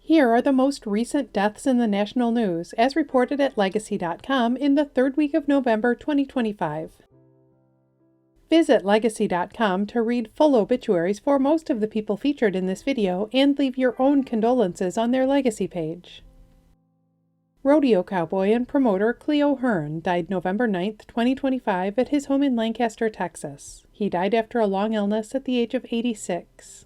Here are the most recent deaths in the national news, as reported at Legacy.com in the third week of November 2025. Visit Legacy.com to read full obituaries for most of the people featured in this video and leave your own condolences on their Legacy page. Rodeo cowboy and promoter Cleo Hearn died November 9, 2025 at his home in Lancaster, Texas. He died after a long illness at the age of 86.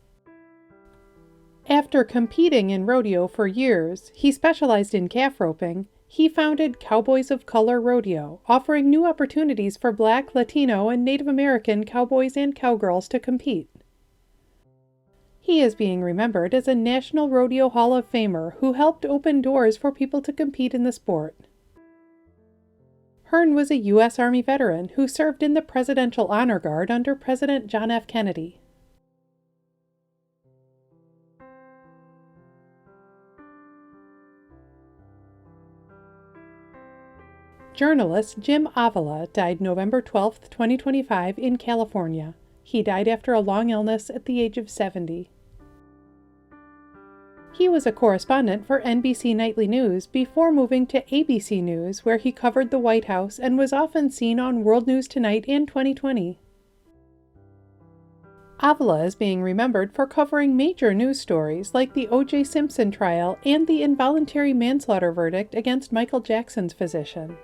After competing in rodeo for years, he specialized in calf roping. He founded Cowboys of Color Rodeo, offering new opportunities for Black, Latino, and Native American cowboys and cowgirls to compete. He is being remembered as a National Rodeo Hall of Famer who helped open doors for people to compete in the sport. Hearn was a U.S. Army veteran who served in the Presidential Honor Guard under President John F. Kennedy. Journalist Jim Avila died November 12, 2025 in California. He died after a long illness at the age of 70. He was a correspondent for NBC Nightly News before moving to ABC News, where he covered the White House and was often seen on World News Tonight in 2020. Avila is being remembered for covering major news stories like the O.J. Simpson trial and the involuntary manslaughter verdict against Michael Jackson's physician.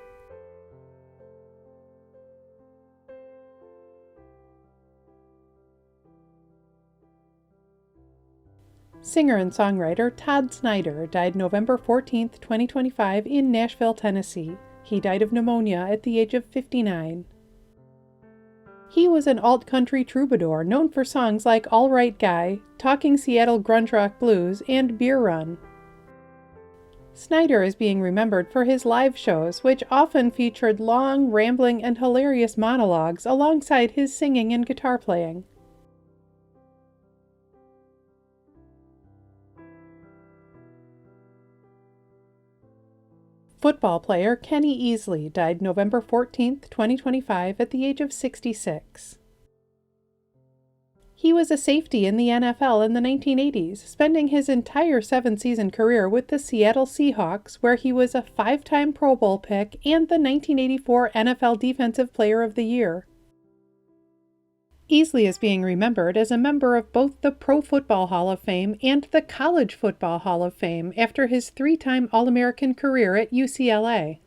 Singer and songwriter Todd Snider died November 14, 2025 in Nashville, Tennessee. He died of pneumonia at the age of 59. He was an alt-country troubadour known for songs like All Right Guy, Talking Seattle Grunge Rock Blues, and Beer Run. Snider is being remembered for his live shows, which often featured long, rambling, and hilarious monologues alongside his singing and guitar playing. Football player Kenny Easley died November 14, 2025 at the age of 66. He was a safety in the NFL in the 1980s, spending his entire 7-season career with the Seattle Seahawks, where he was a 5-time Pro Bowl pick and the 1984 NFL Defensive Player of the Year. Easley is being remembered as a member of both the Pro Football Hall of Fame and the College Football Hall of Fame after his 3-time All-American career at UCLA.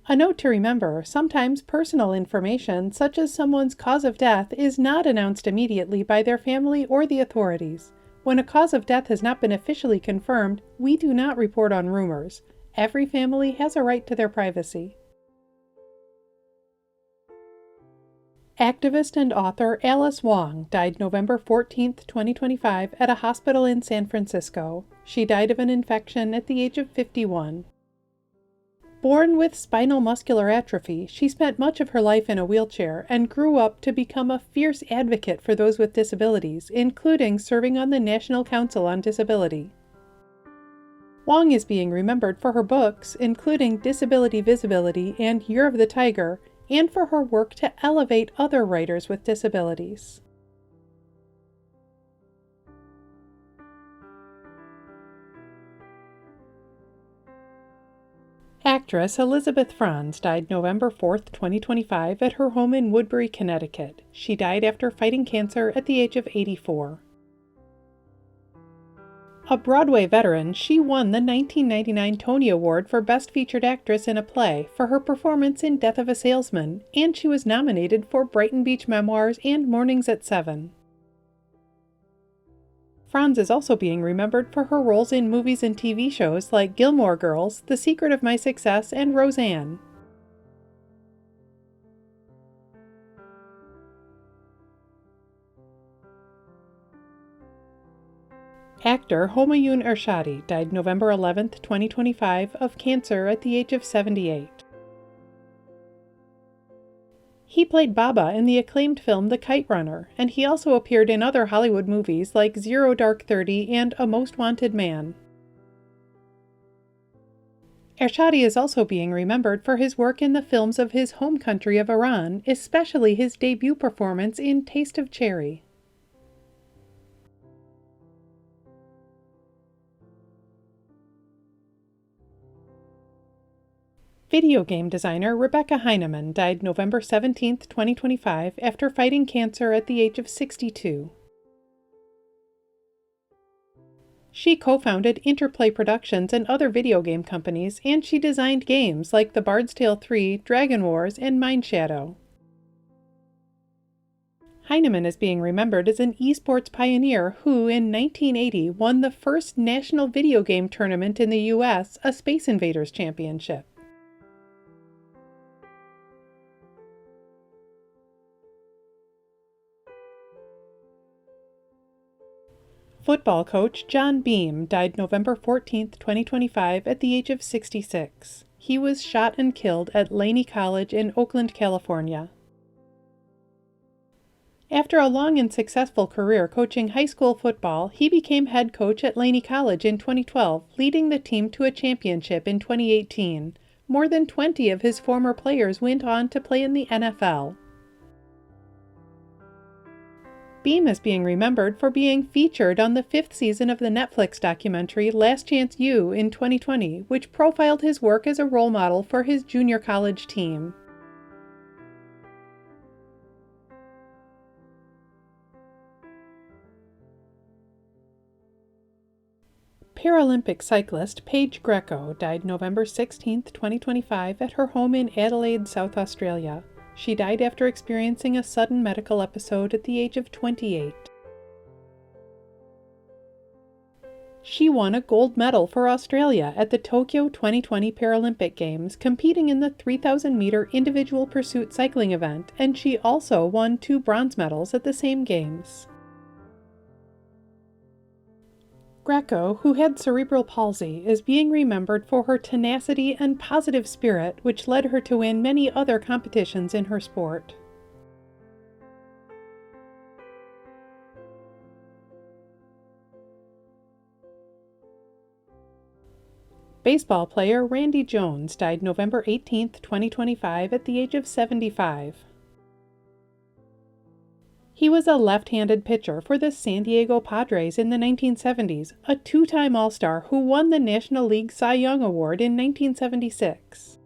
A note to remember, sometimes personal information, such as someone's cause of death, is not announced immediately by their family or the authorities. When a cause of death has not been officially confirmed, we do not report on rumors. Every family has a right to their privacy. Activist and author Alice Wong died November 14, 2025 at a hospital in San Francisco. She died of an infection at the age of 51. Born with spinal muscular atrophy, she spent much of her life in a wheelchair and grew up to become a fierce advocate for those with disabilities, including serving on the National Council on Disability. Wong is being remembered for her books, including Disability Visibility and Year of the Tiger, and for her work to elevate other writers with disabilities. Actress Elizabeth Franz died November 4, 2025 at her home in Woodbury, Connecticut. She died after fighting cancer at the age of 84. A Broadway veteran, she won the 1999 Tony Award for Best Featured Actress in a Play for her performance in Death of a Salesman, and she was nominated for Brighton Beach Memoirs and Mornings at 7. Franz is also being remembered for her roles in movies and TV shows like Gilmore Girls, The Secret of My Success, and Roseanne. Actor Homayoun Ershadi died November 11, 2025 of cancer at the age of 78. He played Baba in the acclaimed film The Kite Runner, and he also appeared in other Hollywood movies like Zero Dark 30 and A Most Wanted Man. Ershadi is also being remembered for his work in the films of his home country of Iran, especially his debut performance in Taste of Cherry. Video game designer Rebecca Heineman died November 17, 2025, after fighting cancer at the age of 62. She co-founded Interplay Productions and other video game companies, and she designed games like The Bard's Tale 3, Dragon Wars, and Mind Shadow. Heineman is being remembered as an esports pioneer who, in 1980, won the first national video game tournament in the U.S., a Space Invaders Championship. Football coach John Beam died November 14, 2025, at the age of 66. He was shot and killed at Laney College in Oakland, California. After a long and successful career coaching high school football, he became head coach at Laney College in 2012, leading the team to a championship in 2018. More than 20 of his former players went on to play in the NFL. Beam is being remembered for being featured on the 5th season of the Netflix documentary Last Chance U in 2020, which profiled his work as a role model for his junior college team. Paralympic cyclist Paige Greco died November 16, 2025, at her home in Adelaide, South Australia. She died after experiencing a sudden medical episode at the age of 28. She won a gold medal for Australia at the Tokyo 2020 Paralympic Games, competing in the 3,000-meter individual pursuit cycling event, and she also won 2 bronze medals at the same games. Greco, who had cerebral palsy, is being remembered for her tenacity and positive spirit, which led her to win many other competitions in her sport. Baseball player Randy Jones died November 18, 2025, at the age of 75. He was a left-handed pitcher for the San Diego Padres in the 1970s, a 2-time All-Star who won the National League Cy Young Award in 1976.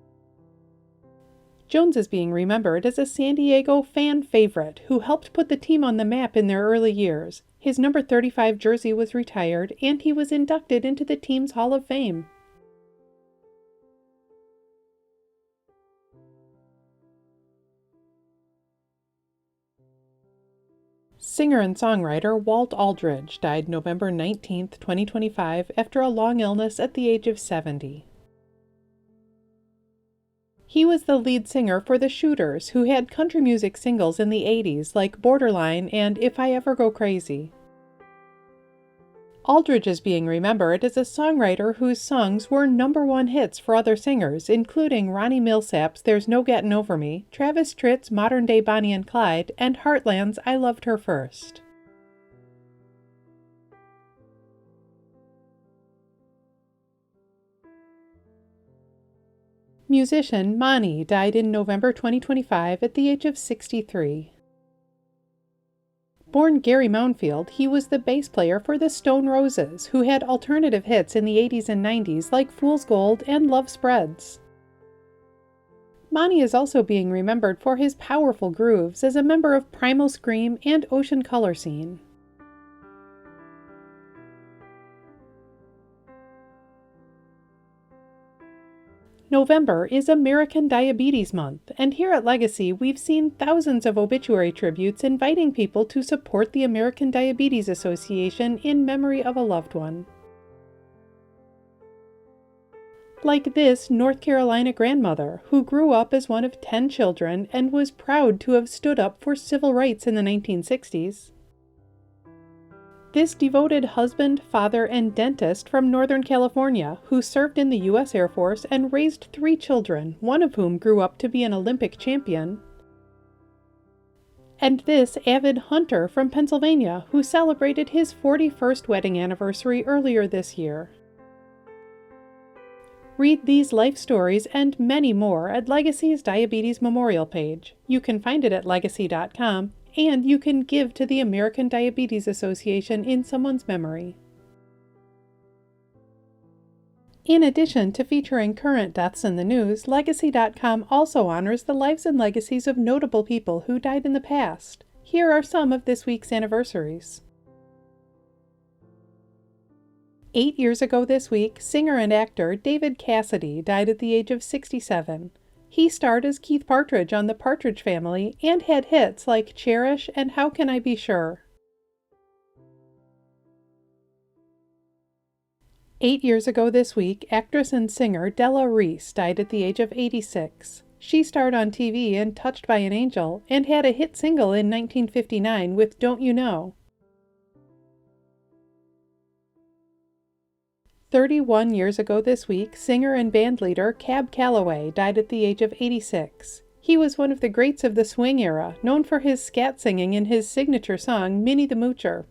Jones is being remembered as a San Diego fan favorite who helped put the team on the map in their early years. His number 35 jersey was retired, and he was inducted into the team's Hall of Fame. Singer and songwriter Walt Aldridge died November 19, 2025, after a long illness at the age of 70. He was the lead singer for the Shooters, who had country music singles in the 80s like Borderline and If I Ever Go Crazy. Aldridge is being remembered as a songwriter whose songs were #1 hits for other singers, including Ronnie Millsap's There's No Gettin' Over Me, Travis Tritt's Modern Day Bonnie and Clyde, and Heartland's I Loved Her First. Musician Mani died in November 2025 at the age of 63. Born Gary Mounfield, he was the bass player for the Stone Roses, who had alternative hits in the 80s and 90s like Fool's Gold and Love Spreads. Mani is also being remembered for his powerful grooves as a member of Primal Scream and Ocean Color Scene. November is American Diabetes Month, and here at Legacy we've seen thousands of obituary tributes inviting people to support the American Diabetes Association in memory of a loved one. Like this North Carolina grandmother, who grew up as one of 10 children and was proud to have stood up for civil rights in the 1960s. This devoted husband, father, and dentist from Northern California, who served in the U.S. Air Force and raised 3 children, one of whom grew up to be an Olympic champion. And this avid hunter from Pennsylvania, who celebrated his 41st wedding anniversary earlier this year. Read these life stories and many more at Legacy's Diabetes Memorial page. You can find it at Legacy.com, and you can give to the American Diabetes Association in someone's memory. In addition to featuring current deaths in the news, Legacy.com also honors the lives and legacies of notable people who died in the past. Here are some of this week's anniversaries. 8 years ago this week, singer and actor David Cassidy died at the age of 67. He starred as Keith Partridge on The Partridge Family and had hits like Cherish and How Can I Be Sure. 8 years ago this week, actress and singer Della Reese died at the age of 86. She starred on TV in Touched by an Angel and had a hit single in 1959 with Don't You Know. 31 years ago this week, singer and bandleader Cab Calloway died at the age of 86. He was one of the greats of the swing era, known for his scat singing in his signature song, Minnie the Moocher.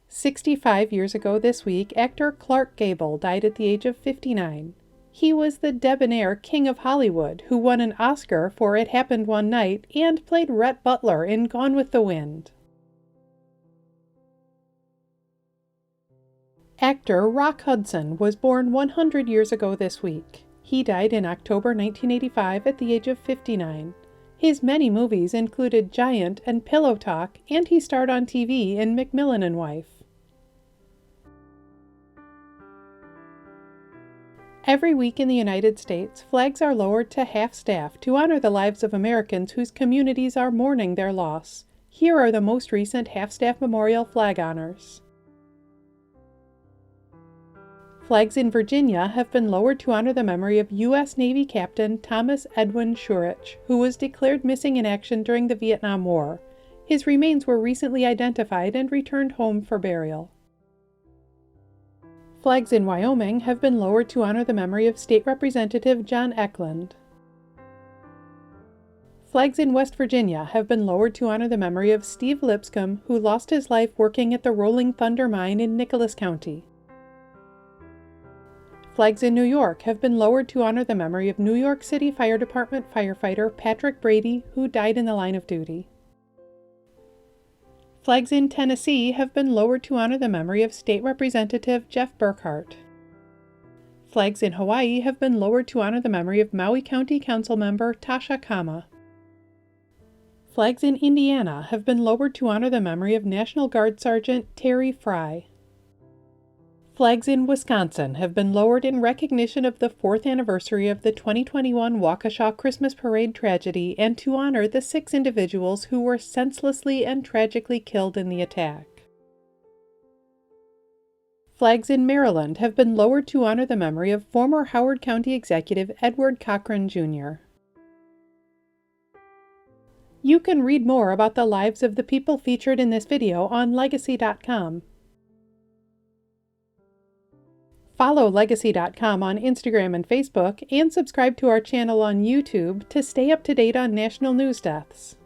65 years ago this week, actor Clark Gable died at the age of 59. He was the debonair King of Hollywood who won an Oscar for It Happened One Night and played Rhett Butler in Gone with the Wind. Actor Rock Hudson was born 100 years ago this week. He died in October 1985 at the age of 59. His many movies included Giant and Pillow Talk, and he starred on TV in McMillan and Wife. Every week in the United States, flags are lowered to half-staff to honor the lives of Americans whose communities are mourning their loss. Here are the most recent half-staff memorial flag honors. Flags in Virginia have been lowered to honor the memory of U.S. Navy Captain Thomas Edwin Shurich, who was declared missing in action during the Vietnam War. His remains were recently identified and returned home for burial. Flags in Wyoming have been lowered to honor the memory of State Representative John Eklund. Flags in West Virginia have been lowered to honor the memory of Steve Lipscomb, who lost his life working at the Rolling Thunder Mine in Nicholas County. Flags in New York have been lowered to honor the memory of New York City Fire Department firefighter Patrick Brady, who died in the line of duty. Flags in Tennessee have been lowered to honor the memory of State Representative Jeff Burkhart. Flags in Hawaii have been lowered to honor the memory of Maui County Council member Tasha Kama. Flags in Indiana have been lowered to honor the memory of National Guard Sergeant Terry Fry. Flags in Wisconsin have been lowered in recognition of the 4th anniversary of the 2021 Waukesha Christmas Parade tragedy and to honor the 6 individuals who were senselessly and tragically killed in the attack. Flags in Maryland have been lowered to honor the memory of former Howard County Executive Edward Cochran, Jr. You can read more about the lives of the people featured in this video on Legacy.com. Follow Legacy.com on Instagram and Facebook, and subscribe to our channel on YouTube to stay up to date on national news deaths.